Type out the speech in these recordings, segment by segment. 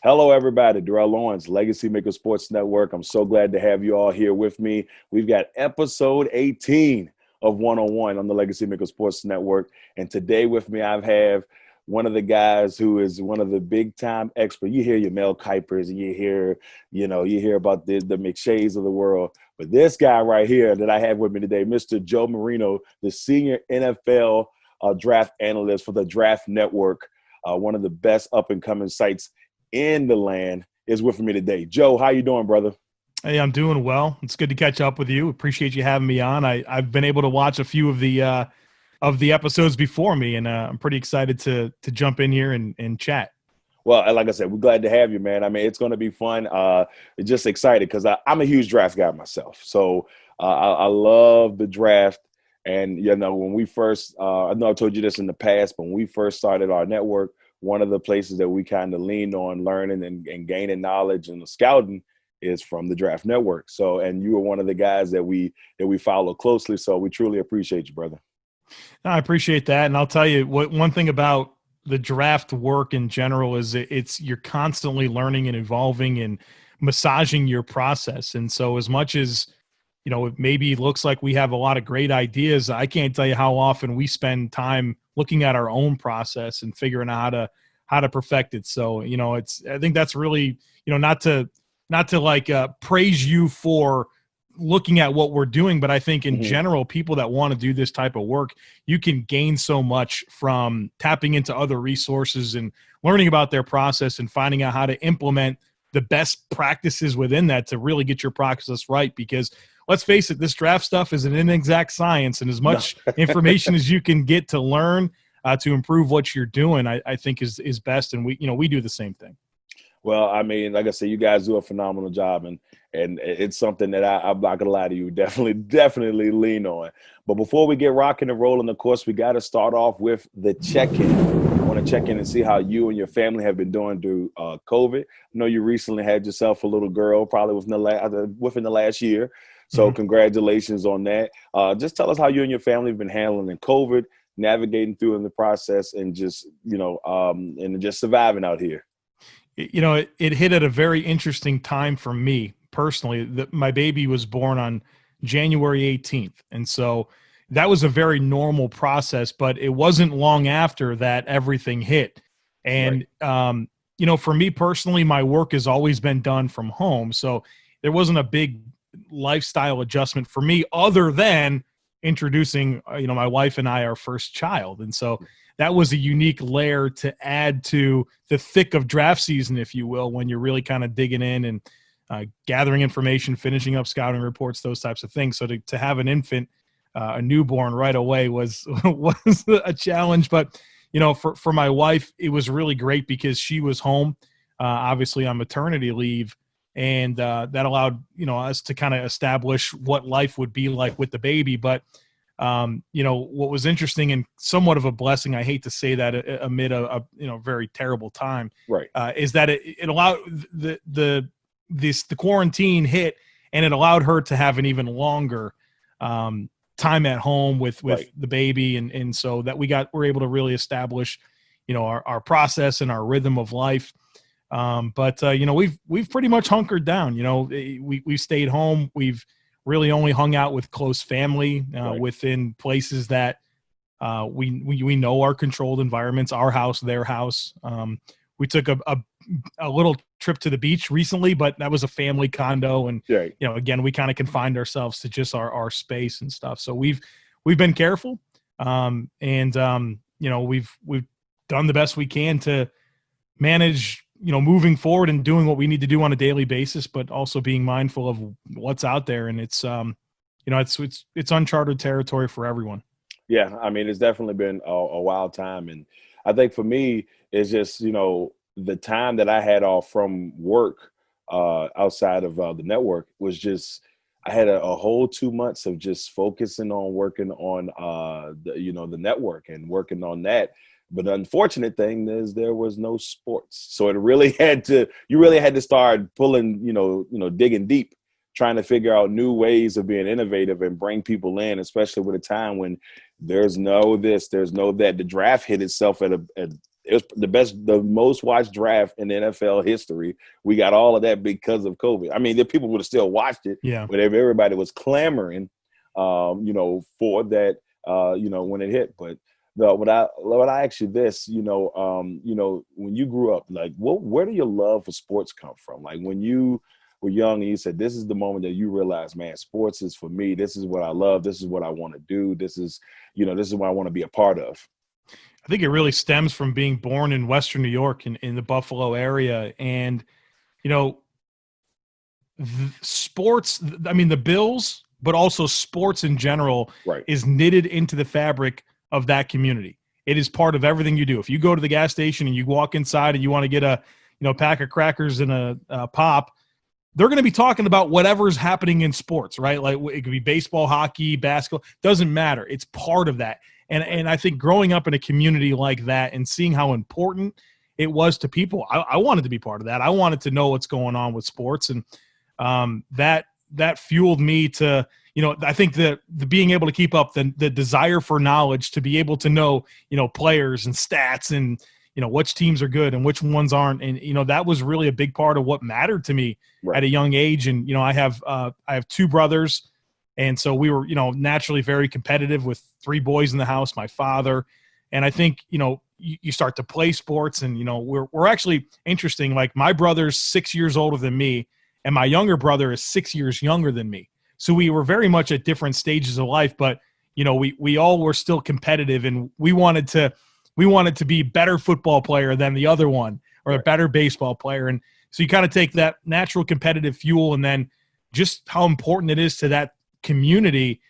Hello, everybody. Darrell, Owens, Legacy Maker Sports Network. I'm so glad to have you all here with me. We've got episode 18 of 101 on the Legacy Maker Sports Network. And today with me, I have one of the guys who is one of the big time experts. You hear your Mel Kipers and you hear about the McShays of the world. But this guy right here that I have with me today, Mr. Joe Marino, the senior NFL draft analyst for the Draft Network, one of the best up and coming sites in the land, is with me today. Joe, how you doing, brother? Hey, I'm doing well. It's good to catch up with you. Appreciate you having me on. I've been able to watch a few of the episodes before me, and I'm pretty excited to jump in here and chat. Well, like I said, we're glad to have you, man. I mean, it's going to be fun. Just excited because I'm a huge draft guy myself. So I love the draft. And, when we first I know I told you this in the past, but when we first started our network, one of the places that we kind of leaned on learning and gaining knowledge and scouting is from the Draft Network. So, and you were one of the guys that we follow closely. So we truly appreciate you, brother. I appreciate that. And I'll tell you one thing about the draft work in general is you're constantly learning and evolving and massaging your process. And so as much as, it maybe looks like we have a lot of great ideas, I can't tell you how often we spend time looking at our own process and figuring out how to perfect it. So, I think that's really, not to praise you for looking at what we're doing, but I think in general, people that want to do this type of work, you can gain so much from tapping into other resources and learning about their process and finding out how to implement the best practices within that to really get your process right. Because let's face it, this draft stuff is an inexact science, and as much information as you can get to learn to improve what you're doing, I think is best. And we do the same thing. Well, I mean, like I said, you guys do a phenomenal job, and it's something that I'm not gonna lie to you, definitely lean on. But before we get rocking and rolling, of course, we got to start off with the check-in. I want to check in and see how you and your family have been doing through COVID. I know you recently had yourself a little girl, probably within the last year. So congratulations on that. Just tell us how you and your family have been handling COVID, navigating through in the process, and just and just surviving out here. It hit at a very interesting time for me personally. My baby was born on January 18th. And so that was a very normal process, but it wasn't long after that everything hit. And, for me personally, my work has always been done from home. So there wasn't a big lifestyle adjustment for me other than introducing, my wife and I, our first child. And so that was a unique layer to add to the thick of draft season, if you will, when you're really kind of digging in and gathering information, finishing up scouting reports, those types of things. So to have an infant, a newborn right away was a challenge. But, for my wife, it was really great because she was home, obviously on maternity leave. And that allowed, us to kind of establish what life would be like with the baby. But what was interesting and somewhat of a blessing, I hate to say that amid a very terrible time, right, is that it allowed the quarantine hit, and it allowed her to have an even longer time at home with the baby, and so that we're able to really establish, our process and our rhythm of life. But we've pretty much hunkered down. We stayed home. We've really only hung out with close family within places that we know are controlled environments, our house, their house. We took a little trip to the beach recently, but that was a family condo. And, again, we kind of confined ourselves to just our space and stuff. So we've been careful. We've done the best we can to manage, moving forward and doing what we need to do on a daily basis, but also being mindful of what's out there. And it's uncharted territory for everyone. Yeah. I mean, it's definitely been a wild time. And I think for me, it's just, the time that I had off from work outside of the network was just, I had a whole 2 months of just focusing on working on the network and working on that. But the unfortunate thing is there was no sports. So you really had to start pulling, digging deep, trying to figure out new ways of being innovative and bring people in, especially with a time when there's no this, there's no that. The draft hit itself at it was the most watched draft in the NFL history. We got all of that because of COVID. I mean, the people would have still watched it, Yeah. but if everybody was clamoring, for that, when it hit. But when I ask you this, when you grew up, like, where did your love for sports come from? Like when you were young and you said, this is the moment that you realize, man, sports is for me. This is what I love. This is what I want to do. This is what I want to be a part of. I think it really stems from being born in Western New York in the Buffalo area. And, sports, I mean, the Bills, but also sports in general Right. is knitted into the fabric of that community. It is part of everything you do. If you go to the gas station and you walk inside and you want to get a pack of crackers and a pop, they're going to be talking about whatever's happening in sports, right? Like it could be baseball, hockey, basketball, doesn't matter. It's part of that. And I think growing up in a community like that and seeing how important it was to people, I wanted to be part of that. I wanted to know what's going on with sports. And that fueled me to, I think the being able to keep up the desire for knowledge, to be able to know, players and stats and, which teams are good and which ones aren't. And, that was really a big part of what mattered to me at a young age. And, I have two brothers. And so we were, naturally very competitive with three boys in the house, my father. And I think, you start to play sports and, we're actually interesting. Like my brother's 6 years older than me and my younger brother is 6 years younger than me. So we were very much at different stages of life, but, we all were still competitive and we wanted to be better football player than the other one or a better baseball player. And so you kind of take that natural competitive fuel and then just how important it is to that community.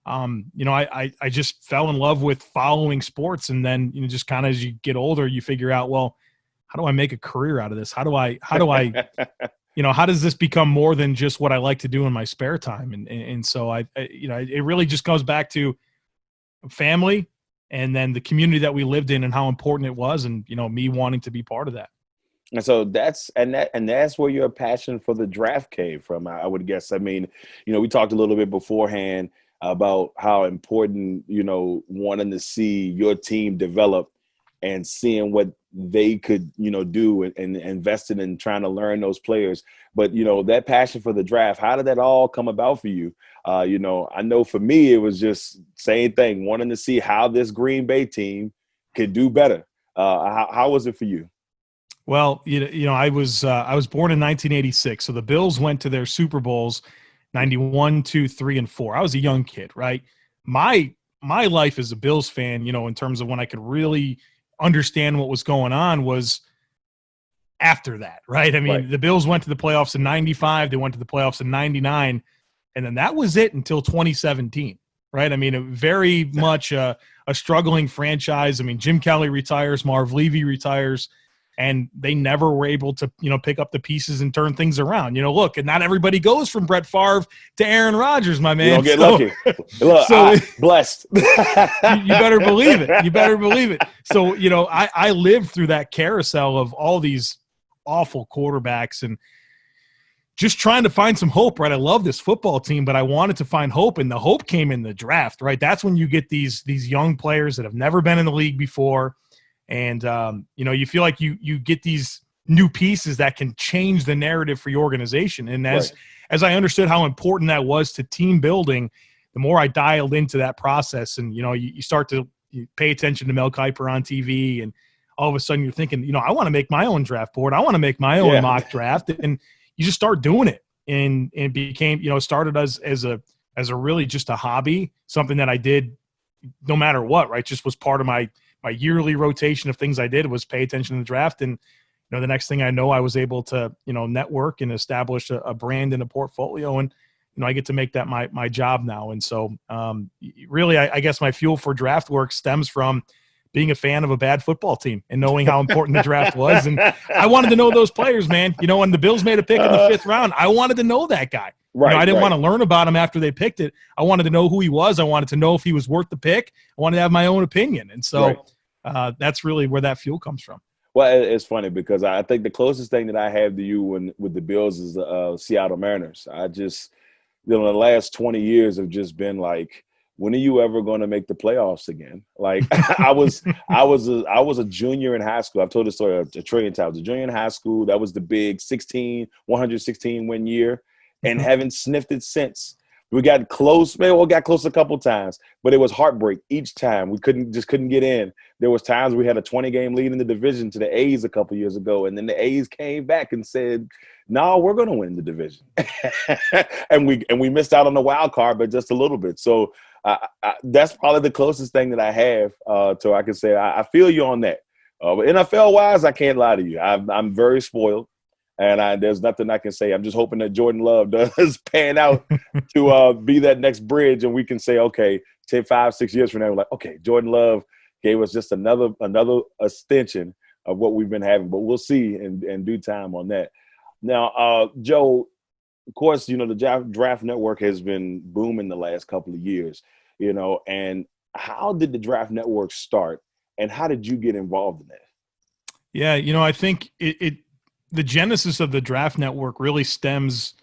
I just fell in love with following sports. And then, just kind of as you get older, you figure out, well, how do I make a career out of this? How do I, how does this become more than just what I like to do in my spare time? And so it really just goes back to family and then the community that we lived in and how important it was. And, me wanting to be part of that. And so that's where your passion for the draft came from, I would guess. I mean, we talked a little bit beforehand about how important, wanting to see your team develop and seeing what they could, do and investing in trying to learn those players. But, that passion for the draft, how did that all come about for you? I know for me, it was just same thing, wanting to see how this Green Bay team could do better. How was it for you? Well, I was born in 1986, so the Bills went to their Super Bowls 91, 2, 3, and 4. I was a young kid, right? My life as a Bills fan, in terms of when I could really understand what was going on was after that, right? I mean, the Bills went to the playoffs in 95, they went to the playoffs in 99, and then that was it until 2017, right? I mean, very much a struggling franchise. I mean, Jim Kelly retires, Marv Levy retires, and they never were able to, pick up the pieces and turn things around. Look, and not everybody goes from Brett Favre to Aaron Rodgers, my man. You don't get lucky. Look, blessed. you better believe it. You better believe it. So, I lived through that carousel of all these awful quarterbacks and just trying to find some hope, right? I love this football team, but I wanted to find hope, and the hope came in the draft, right? That's when you get these young players that have never been in the league before. And, you feel like you get these new pieces that can change the narrative for your organization. And as I understood how important that was to team building, the more I dialed into that process and, you start to pay attention to Mel Kiper on TV and all of a sudden you're thinking, I want to make my own draft board. I want to make my own mock draft. And you just start doing it. And it became, started as a really just a hobby, something that I did no matter what, right? Just was part of my yearly rotation of things I did was pay attention to the draft. And, the next thing I know, I was able to, network and establish a brand and a portfolio. And, I get to make that my job now. And so really, I guess my fuel for draft work stems from being a fan of a bad football team and knowing how important the draft was. And I wanted to know those players, man. When the Bills made a pick in the 5th round, I wanted to know that guy. Right, I didn't want to learn about him after they picked it. I wanted to know who he was. I wanted to know if he was worth the pick. I wanted to have my own opinion. And so that's really where that fuel comes from. Well, it's funny because I think the closest thing that I have to you with the Bills is the Seattle Mariners. I just, the last 20 years have just been like when are you ever going to make the playoffs again? Like I was a junior in high school. I've told this story a trillion times. A junior in high school, that was the big 116 win year, and haven't sniffed it since. We got close, man. We got close a couple times, but it was heartbreak each time. We couldn't get in. There was times we had a 20-game lead in the division to the A's a couple years ago, and then the A's came back and said, "No, we're going to win the division," and we missed out on the wild card, but just a little bit. So that's probably the closest thing that I have to I can say I feel you on that. But NFL wise, I can't lie to you. I'm very spoiled. And there's nothing I can say. I'm just hoping that Jordan Love does pan out to be that next bridge, and we can say, okay, 10, 5, 6 years from now, we're like, okay, Jordan Love gave us just another extension of what we've been having. But we'll see in due time on that. Now, Joe, of course, the Draft Network has been booming the last couple of years, and how did the Draft Network start, and how did you get involved in that? Yeah, I think the genesis of the Draft Network really stems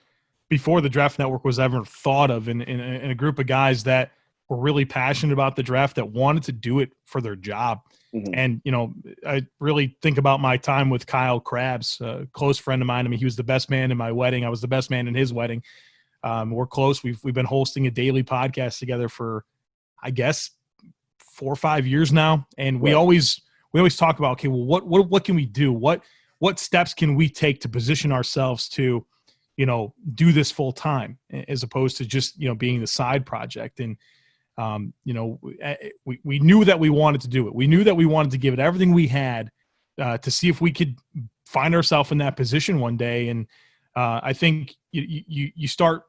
before the Draft Network was ever thought of in a group of guys that were really passionate about the draft, that wanted to do it for their job. Mm-hmm. And, I really think about my time with Kyle Krabs, a close friend of mine. I mean, he was the best man in my wedding. I was the best man in his wedding. We're close. We've been hosting a daily podcast together for, I guess, 4 or 5 years now. And we always talk about, okay, well, what can we do? What steps can we take to position ourselves to, do this full time, as opposed to just, being the side project. And, we knew that we wanted to do it. We knew that we wanted to give it everything we had to see if we could find ourselves in that position one day. And I think you start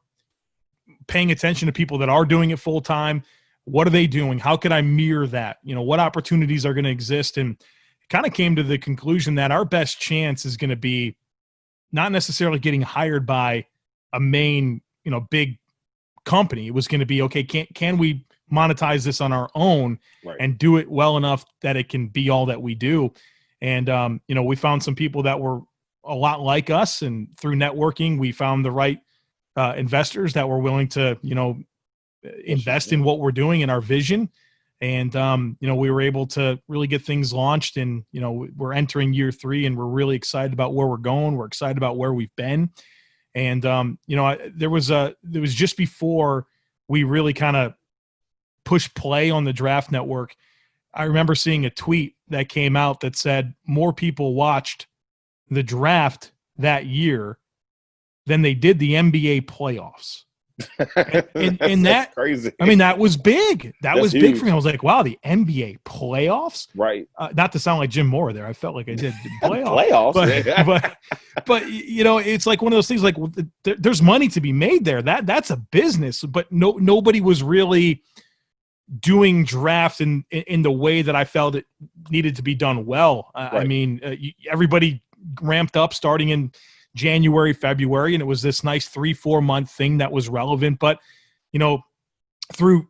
paying attention to people that are doing it full time. What are they doing? How could I mirror that? What opportunities are going to exist? And kind of came to the conclusion that our best chance is going to be not necessarily getting hired by a main, big company. It was going to be, okay, can we monetize this on our own and do it well enough that it can be all that we do? And, we found some people that were a lot like us, and through networking, we found the right investors that were willing to, invest in what we're doing and our vision. And, we were able to really get things launched, and, we're entering year 3, and we're really excited about where we're going. We're excited about where we've been. And, there was just before we really kind of pushed play on the Draft Network, I remember seeing a tweet that came out that said more people watched the draft that year than they did the NBA playoffs. And that's crazy. I mean, that was big. That's was huge. Big for me. I was like, wow, the NBA playoffs? Right. Not to sound like Jim Moore there. I felt like I did playoffs. But it's like one of those things, like there's money to be made there. That's a business, but nobody was really doing draft in the way that I felt it needed to be done well. Right. I mean, everybody ramped up starting in January, February, and it was this nice 3-4 month thing that was relevant. But, through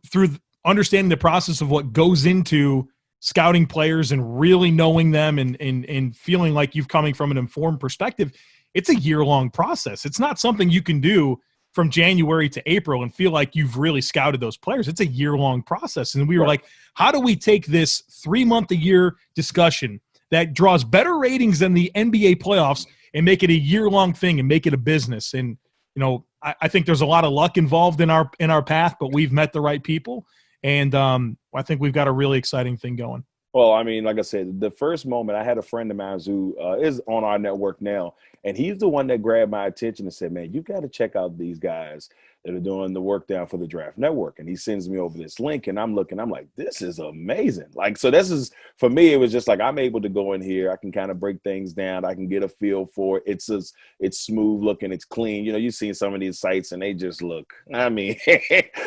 understanding the process of what goes into scouting players and really knowing them and feeling like you've coming from an informed perspective, it's a year-long process. It's not something you can do from January to April and feel like you've really scouted those players. It's a year-long process. And we were like, how do we take this 3-month-a-year discussion that draws better ratings than the NBA playoffs and make it a year-long thing and make it a business? And, I think there's a lot of luck involved in our path, but we've met the right people. And I think we've got a really exciting thing going. Well, I mean, like I said, the first moment, I had a friend of mine who is on our network now, and he's the one that grabbed my attention and said, man, you got to check out these guys that are doing the work down for the Draft Network. And he sends me over this link, and I'm like, this is amazing. Like, so this is, for me, it was just like, I'm able to go in here. I can kind of break things down. I can get a feel for it. It's smooth looking. It's clean. You've seen some of these sites, and they just look, I mean,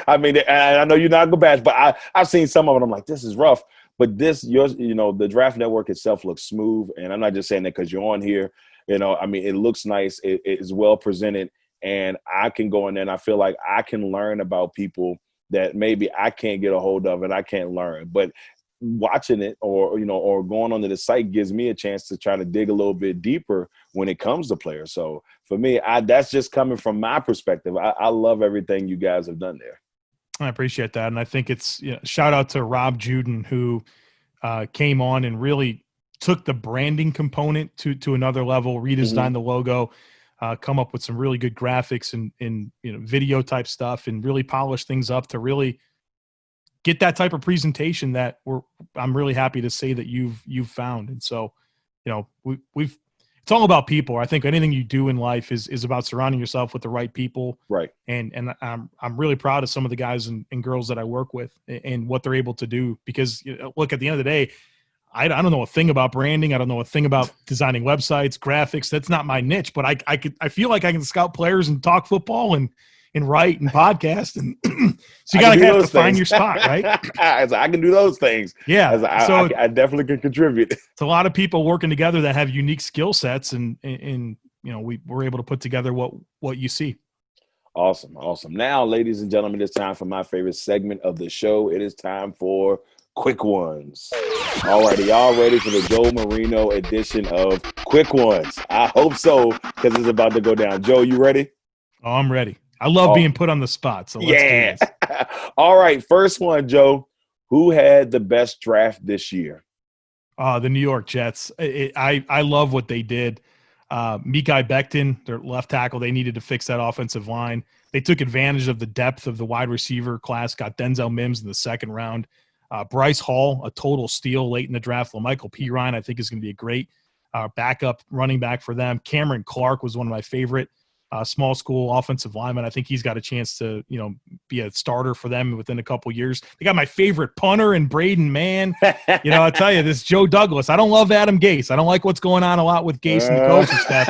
I know you're not going to bash, but I've seen some of it. I'm like, this is rough. But the Draft Network itself looks smooth. And I'm not just saying that because you're on here. I mean, it looks nice. It is well presented. And I can go in there and I feel like I can learn about people that maybe I can't get a hold of and I can't learn. But watching it or going onto the site gives me a chance to try to dig a little bit deeper when it comes to players. So for me, that's just coming from my perspective. I love everything you guys have done there. I appreciate that. And I think it's, shout out to Rob Juden, who came on and really took the branding component to another level, redesigned the logo, come up with some really good graphics and video type stuff, and really polish things up to really get that type of presentation that I'm really happy to say that you've found. And so, we've it's all about people. I think anything you do in life is about surrounding yourself with the right people. Right. And I'm really proud of some of the guys and girls that I work with and what they're able to do, because look, at the end of the day, I don't know a thing about branding. I don't know a thing about designing websites, graphics. That's not my niche, but I feel like I can scout players and talk football and write and podcast. And so you got to have to find your spot, right? I can do those things. Yeah. So I definitely can contribute. It's a lot of people working together that have unique skill sets, and we're able to put together what you see. Awesome. Now, ladies and gentlemen, it's time for my favorite segment of the show. It is time for Quick Ones. All righty, y'all ready for the Joe Marino edition of Quick Ones? I hope so, because it's about to go down. Joe, you ready? Oh, I'm ready. I love being put on the spot, so let's do this. All right, first one, Joe. Who had the best draft this year? The New York Jets. I love what they did. Mekhi Becton, their left tackle, they needed to fix that offensive line. They took advantage of the depth of the wide receiver class, got Denzel Mims in the second round. Bryce Hall, a total steal late in the draft. Michael Pirine, I think, is going to be a great backup running back for them. Cameron Clark was one of my favorite small school offensive linemen. I think he's got a chance to, be a starter for them within a couple years. They got my favorite punter in Braden Mann. I'll tell you, this Joe Douglas. I don't love Adam Gase. I don't like what's going on a lot with Gase and the coaching staff,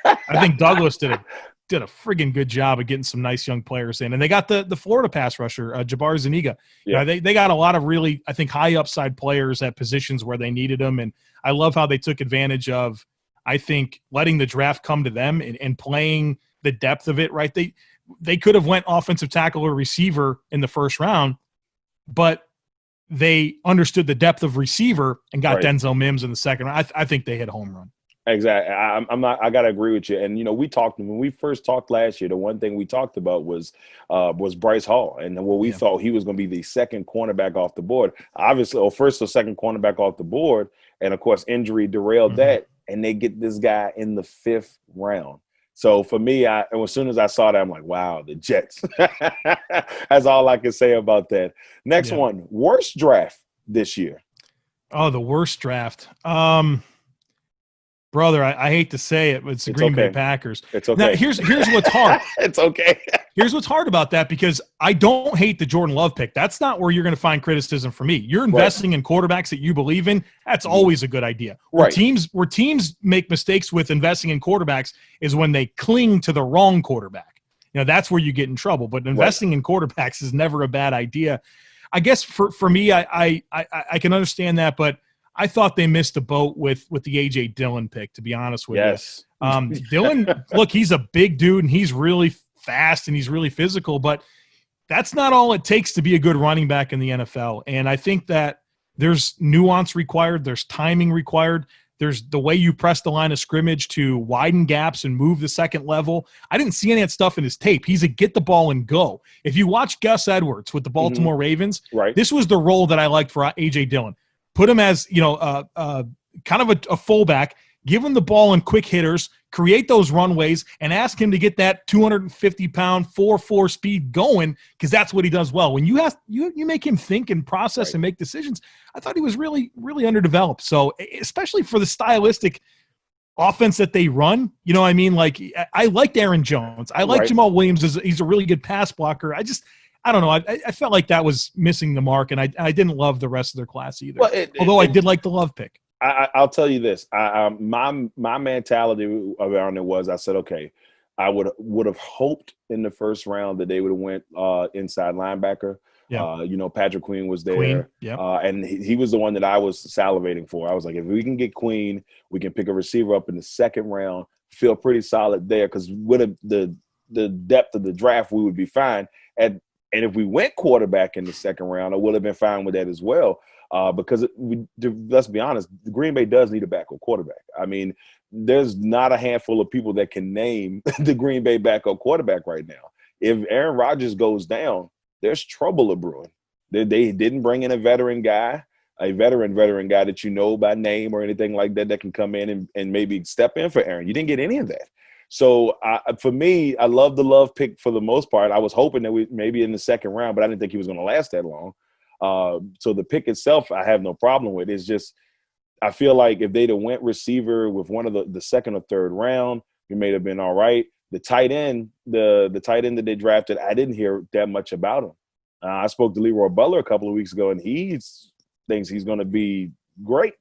but I think Douglas did a friggin' good job of getting some nice young players in. And they got the Florida pass rusher, Jabbar Zuniga. Yeah. They got a lot of really, I think, high upside players at positions where they needed them. And I love how they took advantage of, I think, letting the draft come to them and playing the depth of it, right? They could have went offensive tackle or receiver in the first round, but they understood the depth of receiver and got Denzel Mims in the second round. I think they hit a home run. Exactly. I got to agree with you. And, we talked when we first talked last year, the one thing we talked about was Bryce Hall, and what we thought he was going to be the second cornerback off the board, obviously, or first or second cornerback off the board. And of course, injury derailed that. And they get this guy in the fifth round. So for me, as soon as I saw that, I'm like, wow, the Jets. That's all I can say about that. Next one, worst draft this year. Oh, the worst draft. Brother, I hate to say it, but it's the Green Bay Packers. It's okay. Now, here's what's hard. It's okay. Here's what's hard about that, because I don't hate the Jordan Love pick. That's not where you're going to find criticism from me. You're investing in quarterbacks that you believe in. That's always a good idea. Where teams make mistakes with investing in quarterbacks is when they cling to the wrong quarterback. That's where you get in trouble. But investing in quarterbacks is never a bad idea. I guess for me, I can understand that, but I thought they missed the boat with the A.J. Dillon pick, to be honest with you. Dillon, look, he's a big dude, and he's really fast, and he's really physical, but that's not all it takes to be a good running back in the NFL. And I think that there's nuance required. There's timing required. There's the way you press the line of scrimmage to widen gaps and move the second level. I didn't see any of that stuff in his tape. He's a get the ball and go. If you watch Gus Edwards with the Baltimore Ravens, this was the role that I liked for A.J. Dillon. Put him as, kind of a fullback, give him the ball and quick hitters, create those runways, and ask him to get that 250-pound 4.4 speed going, because that's what he does well. When you make him think and process and make decisions, I thought he was really, really underdeveloped. So especially for the stylistic offense that they run, Like, I liked Aaron Jones. I like Jamal Williams. He's a really good pass blocker. I don't know. I felt like that was missing the mark, and I didn't love the rest of their class either. Although I did like the Love pick. I'll tell you this. My mentality around it was, I said, okay, I would have hoped in the first round that they would have went inside linebacker. Yeah. Patrick Queen was there. And he was the one that I was salivating for. I was like, if we can get Queen, we can pick a receiver up in the second round, feel pretty solid there, because with the depth of the draft, we would be fine. And if we went quarterback in the second round, I would have been fine with that as well. Because let's be honest, the Green Bay does need a backup quarterback. I mean, there's not a handful of people that can name the Green Bay backup quarterback right now. If Aaron Rodgers goes down, there's trouble brewing. They didn't bring in a veteran guy that you know by name or anything like that can come in and maybe step in for Aaron. You didn't get any of that. So for me, I love the Love pick for the most part. I was hoping that we maybe in the second round, but I didn't think he was going to last that long. So the pick itself, I have no problem with. It's just I feel like if they'd have went receiver with one of the second or third round, we may have been all right. The tight end, the tight end that they drafted, I didn't hear that much about him. I spoke to Leroy Butler a couple of weeks ago, and he thinks he's going to be great.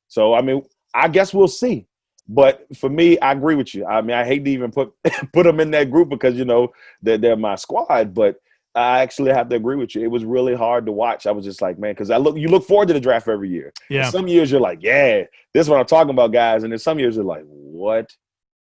So, I mean, I guess we'll see. But for me, I agree with you. I mean, I hate to even put them in that group because, you know, they're my squad. But I actually have to agree with you. It was really hard to watch. I was just like, man, because you look forward to the draft every year. Yeah. And some years you're like, yeah, this is what I'm talking about, guys. And then some years you're like, what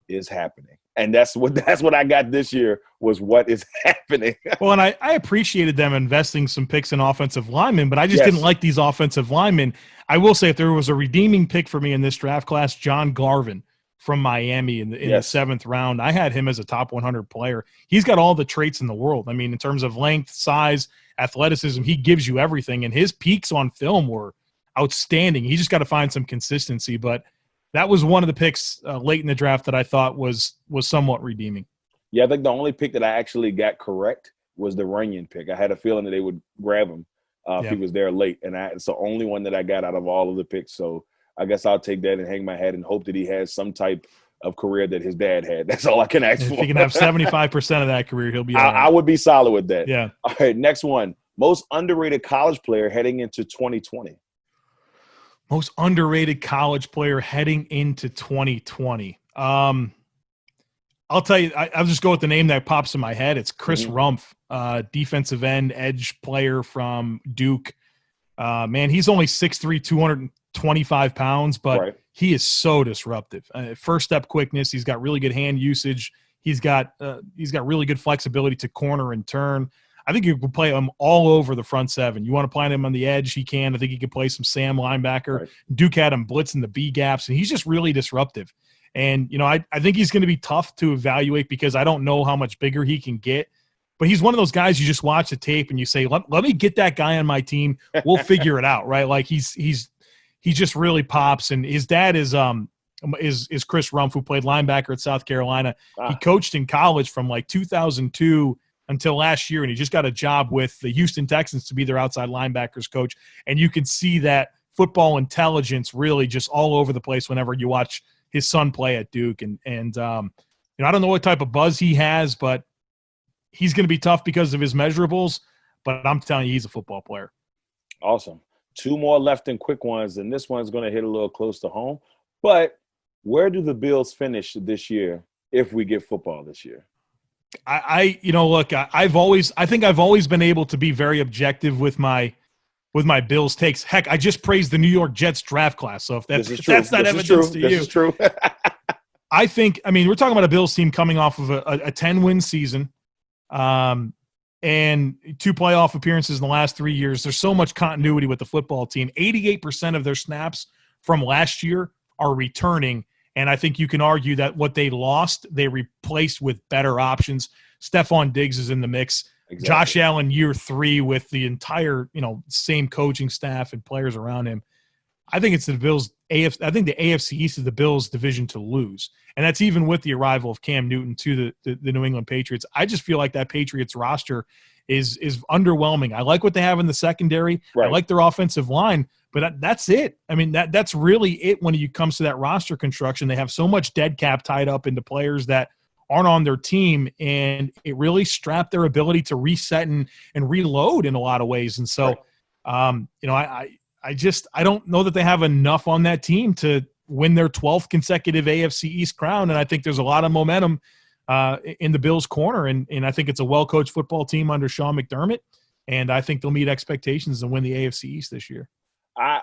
is happening? And that's what I got this year was what is happening. Well, and I appreciated them investing some picks in offensive linemen, but I just didn't like these offensive linemen. I will say if there was a redeeming pick for me in this draft class, John Garvin from Miami in the seventh round, I had him as a top 100 player. He's got all the traits in the world. I mean, in terms of length, size, athleticism, he gives you everything. And his peaks on film were outstanding. He just got to find some consistency, but that was one of the picks late in the draft that I thought was somewhat redeeming. Yeah, I think the only pick that I actually got correct was the Runyon pick. I had a feeling that they would grab him if he was there late, and it's the only one that I got out of all of the picks. So I guess I'll take that and hang my head and hope that he has some type of career that his dad had. That's all I can ask for. If he can have 75% of that career, he'll be all right. I would be solid with that. Yeah. All right, next one. Most underrated college player heading into 2020. Most underrated college player heading into 2020. I'll tell you, I'll just go with the name that pops in my head. It's Chris Rumph, defensive end, edge player from Duke. Man, he's only 6'3", 225 pounds, but he is so disruptive. First step quickness. He's got really good hand usage. He's got really good flexibility to corner and turn. I think you can play him all over the front seven. You want to play him on the edge, he can. I think he could play some Sam linebacker. Right. Duke had him blitzing the B gaps, and he's just really disruptive. And, you know, I think he's going to be tough to evaluate because I don't know how much bigger he can get. But he's one of those guys you just watch the tape and you say, let me get that guy on my team. We'll figure it out, right? Like he just really pops. And his dad is Chris Rumph, who played linebacker at South Carolina. He coached in college from like 2002 until last year, and he just got a job with the Houston Texans to be their outside linebackers coach. And you can see that football intelligence really just all over the place whenever you watch his son play at Duke. And you know, I don't know what type of buzz he has, but he's going to be tough because of his measurables. But I'm telling you, he's a football player. Awesome. Two more left and quick ones, and this one's going to hit a little close to home. But where do the Bills finish this year if we get football this year? You know, look, I think I've always been able to be very objective with my Bills takes. Heck, I just praised the New York Jets draft class. So if that's not evidence to you, this is true. I mean, we're talking about a Bills team coming off of a 10-win season, and 2 playoff appearances in the last 3 years. There's so much continuity with the football team. 88% of their snaps from last year are returning. And I think you can argue that what they lost, they replaced with better options. Stephon Diggs is in the mix. Exactly. Josh Allen, year 3 with the entire, you know, same coaching staff and players around him. I think it's the Bills. I think the AFC East is the Bills' division to lose, and that's even with the arrival of Cam Newton to the New England Patriots. I just feel like that Patriots roster is underwhelming. I like what they have in the secondary. Right. I like their offensive line, but that's it. I mean, that's really it when it comes to that roster construction. They have so much dead cap tied up into players that aren't on their team, and it really strapped their ability to reset and reload in a lot of ways. And so, you know, I don't know that they have enough on that team to win their 12th consecutive AFC East crown. And I think there's a lot of momentum in the Bills' corner. And I think it's a well-coached football team under Sean McDermott. And I think they'll meet expectations and win the AFC East this year. I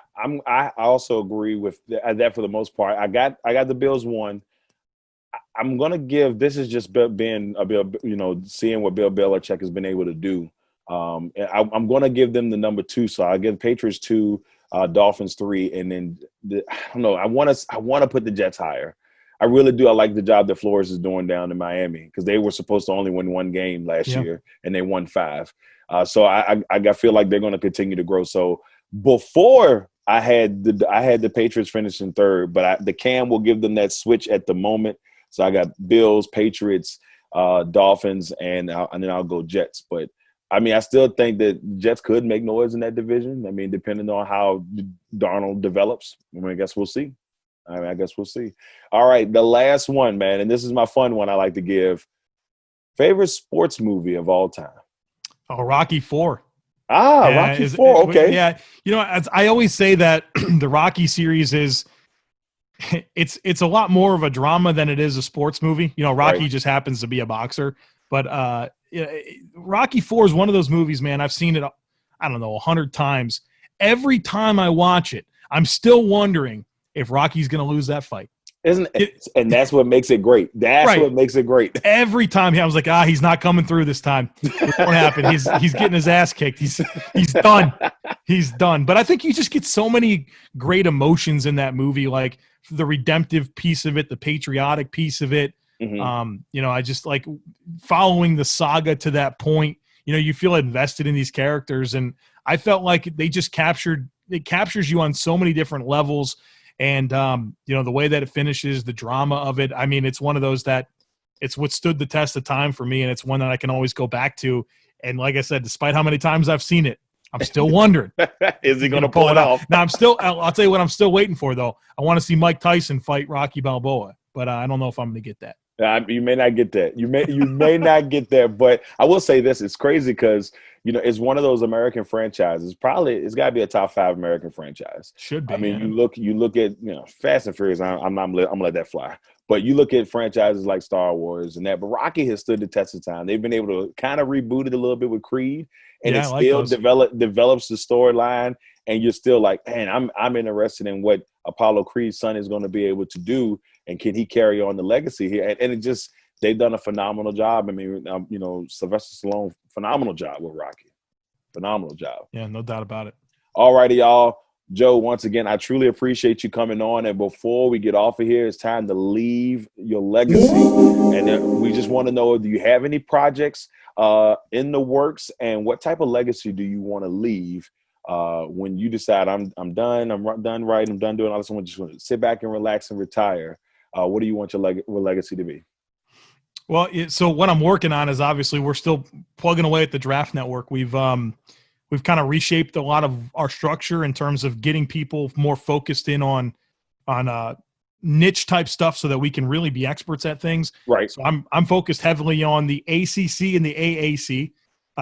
also agree with that for the most part. I got the Bills 1. I'm going to give – this is just being a Bill, you know, seeing what Bill Belichick has been able to do. I'm going to give them the number 2. So I give Patriots 2, Dolphins 3, and then I don't know. I want to put the Jets higher. I really do. I like the job that Flores is doing down in Miami because they were supposed to only win one game last year and they won 5. So I feel like they're going to continue to grow. So before I had the Patriots finishing 3rd, but the Cam will give them that switch at the moment. So I got Bills, Patriots, Dolphins, and then I'll go Jets. But I mean, I still think that Jets could make noise in that division. I mean, depending on how Darnold develops. I guess we'll see. I guess we'll see. All right, the last one, man, and this is my fun one I like to give. Favorite sports movie of all time? Oh, Rocky IV. Rocky IV. Okay. Yeah, I always say that the Rocky series is it's a lot more of a drama than it is a sports movie. Rocky just happens to be a boxer, but Rocky IV is one of those movies, man. I've seen it, I don't know, 100 times. Every time I watch it, I'm still wondering if Rocky's going to lose that fight. Isn't it? And that's what makes it great. That's what makes it great. Every time I was like, he's not coming through this time. It won't happen. He's getting his ass kicked. He's done. He's done. But I think you just get so many great emotions in that movie, like the redemptive piece of it, the patriotic piece of it. Mm-hmm. I just like following the saga to that point. You feel invested in these characters, and I felt like they just captures you on so many different levels. And, the way that it finishes, the drama of it, I mean, it's one of those that it's what stood the test of time for me, and it's one that I can always go back to. And like I said, despite how many times I've seen it, I'm still wondering. Is he going to pull it off? Now, I'll tell you what I'm still waiting for, though. I want to see Mike Tyson fight Rocky Balboa, but I don't know if I'm going to get that. You may not get that. You may not get that, but I will say this: it's crazy because it's one of those American franchises. It's got to be a top 5 American franchise. Should be. I mean, you look at Fast and Furious. I'm gonna let that fly. But you look at franchises like Star Wars and that. But Rocky has stood the test of time. They've been able to kind of reboot it a little bit with Creed, and it still develops the storyline. And you're still like, man, I'm interested in what Apollo Creed's son is going to be able to do. And can he carry on the legacy here? And they've done a phenomenal job. I mean, Sylvester Stallone, phenomenal job with Rocky. Phenomenal job. Yeah, no doubt about it. All righty, y'all. Joe, once again, I truly appreciate you coming on. And before we get off of here, it's time to leave your legacy. And we just want to know, do you have any projects in the works? And what type of legacy do you want to leave when you decide I'm done, I'm done writing, I'm done doing all this, I just want to sit back and relax and retire? What do you want your legacy to be? Well, so what I'm working on is obviously we're still plugging away at the Draft Network. We've kind of reshaped a lot of our structure in terms of getting people more focused in on niche type stuff so that we can really be experts at things. Right. So I'm focused heavily on the ACC and the AAC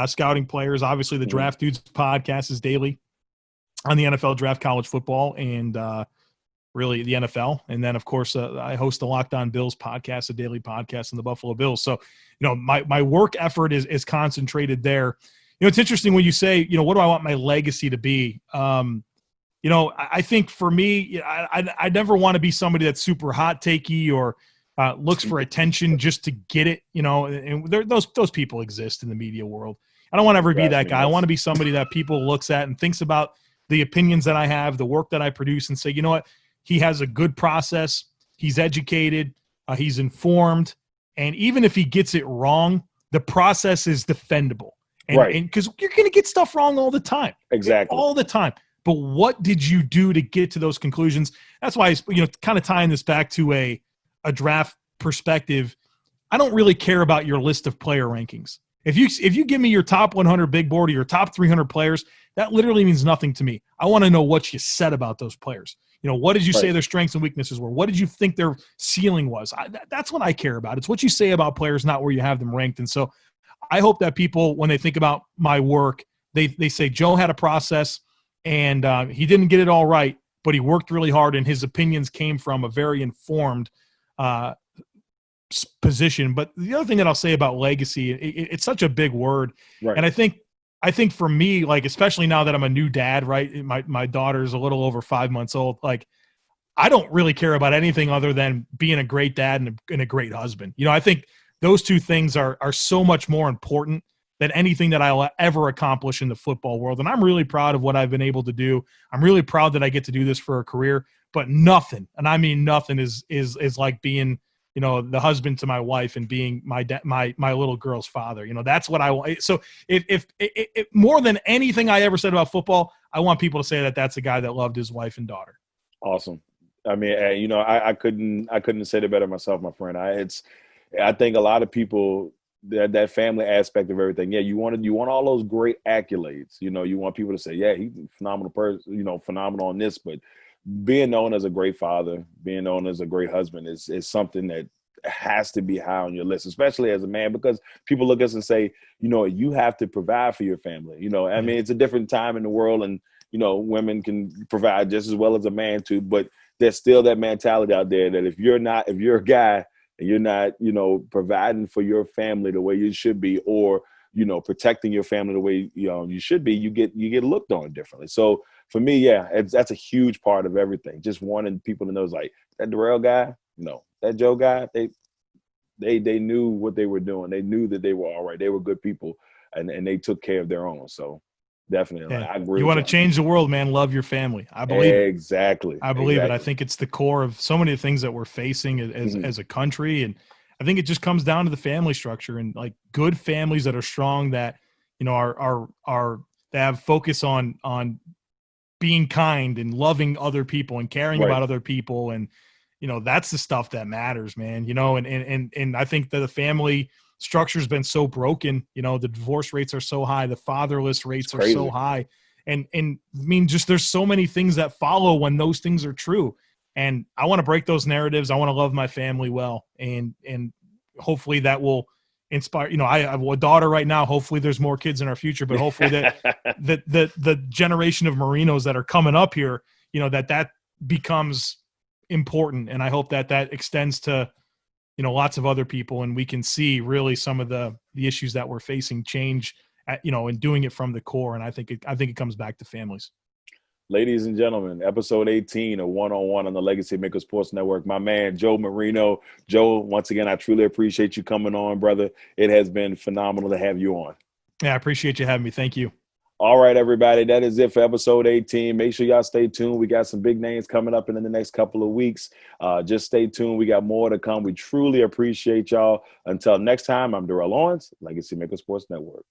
scouting players. Obviously, the Draft Dudes podcast is daily on the NFL Draft College Football and really the NFL. And then, of course, I host the Locked On Bills podcast, a daily podcast on the Buffalo Bills. So, my work effort is concentrated there. It's interesting when you say, what do I want my legacy to be? I think for me, I never want to be somebody that's super hot takey or looks for attention just to get it, and those people exist in the media world. I don't want to ever be that guy. I want to be somebody that people looks at and thinks about the opinions that I have, the work that I produce, and say, you know what? He has a good process. He's educated. He's informed. And even if he gets it wrong, the process is defendable. And because you're going to get stuff wrong all the time. Exactly. All the time. But what did you do to get to those conclusions? That's why, kind of tying this back to a draft perspective, I don't really care about your list of player rankings. If you give me your top 100 big board or your top 300 players, that literally means nothing to me. I want to know what you said about those players. What did you say their strengths and weaknesses were? What did you think their ceiling was? That's what I care about. It's what you say about players, not where you have them ranked. And so I hope that people, when they think about my work, they say Joe had a process and he didn't get it all right, but he worked really hard and his opinions came from a very informed position. But the other thing that I'll say about legacy, it's such a big word. Right. And I think for me, like, especially now that I'm a new dad, right? My daughter's a little over 5 months old. Like, I don't really care about anything other than being a great dad and a great husband. I think those two things are so much more important than anything that I'll ever accomplish in the football world. And I'm really proud of what I've been able to do. I'm really proud that I get to do this for a career, but nothing, and I mean nothing, is like being, you know, the husband to my wife and being my little girl's father. You know, that's what I want. So if more than anything I ever said about football, I want people to say that that's a guy that loved his wife and daughter. Awesome. I mean, you know, I couldn't have said it better myself, my friend. I think a lot of people, that family aspect of everything. Yeah, you want all those great accolades. You know, you want people to say, yeah, he's a phenomenal person, you know, phenomenal on this, but being known as a great father, being known as a great husband is something that has to be high on your list, especially as a man, because people look at us and say, you know, you have to provide for your family. You know, I mean, it's a different time in the world, and, you know, women can provide just as well as a man too, but there's still that mentality out there that if you're a guy and you're not, you know, providing for your family the way you should be, or, you know, protecting your family the way, you know, you should be, you get looked on differently. So for me, yeah, that's a huge part of everything. Just wanting people to know, is like, that Darrell guy, you know, that Joe guy, they knew what they were doing. They knew that they were all right. They were good people, and they took care of their own. So definitely, Yeah. like, I agree You with want you. to change the world, man. Love your family. I believe it. Exactly. I believe it. I think it's the core of so many things that we're facing as a country. And I think it just comes down to the family structure, and like good families that are strong, that, you know, are that have focus on being kind and loving other people and caring Right. about other people. And, you know, that's the stuff that matters, man, you know, and I think that the family structure has been so broken. You know, the divorce rates are so high, the fatherless rates are so high. And I mean, just there's so many things that follow when those things are true. And I want to break those narratives. I want to love my family well. And hopefully that will inspire, you know, I have a daughter right now. Hopefully there's more kids in our future, but hopefully that the generation of Marinos that are coming up here, you know, that becomes important. And I hope that extends to, you know, lots of other people, and we can see really some of the issues that we're facing change at, you know, and doing it from the core. And I think it comes back to families. Ladies and gentlemen, episode 18 of One-on-One on the Legacy Maker Sports Network. My man, Joe Marino. Joe, once again, I truly appreciate you coming on, brother. It has been phenomenal to have you on. Yeah, I appreciate you having me. Thank you. All right, everybody, that is it for episode 18. Make sure y'all stay tuned. We got some big names coming up in the next couple of weeks. Just stay tuned. We got more to come. We truly appreciate y'all. Until next time, I'm Darrell Owens, Legacy Maker Sports Network.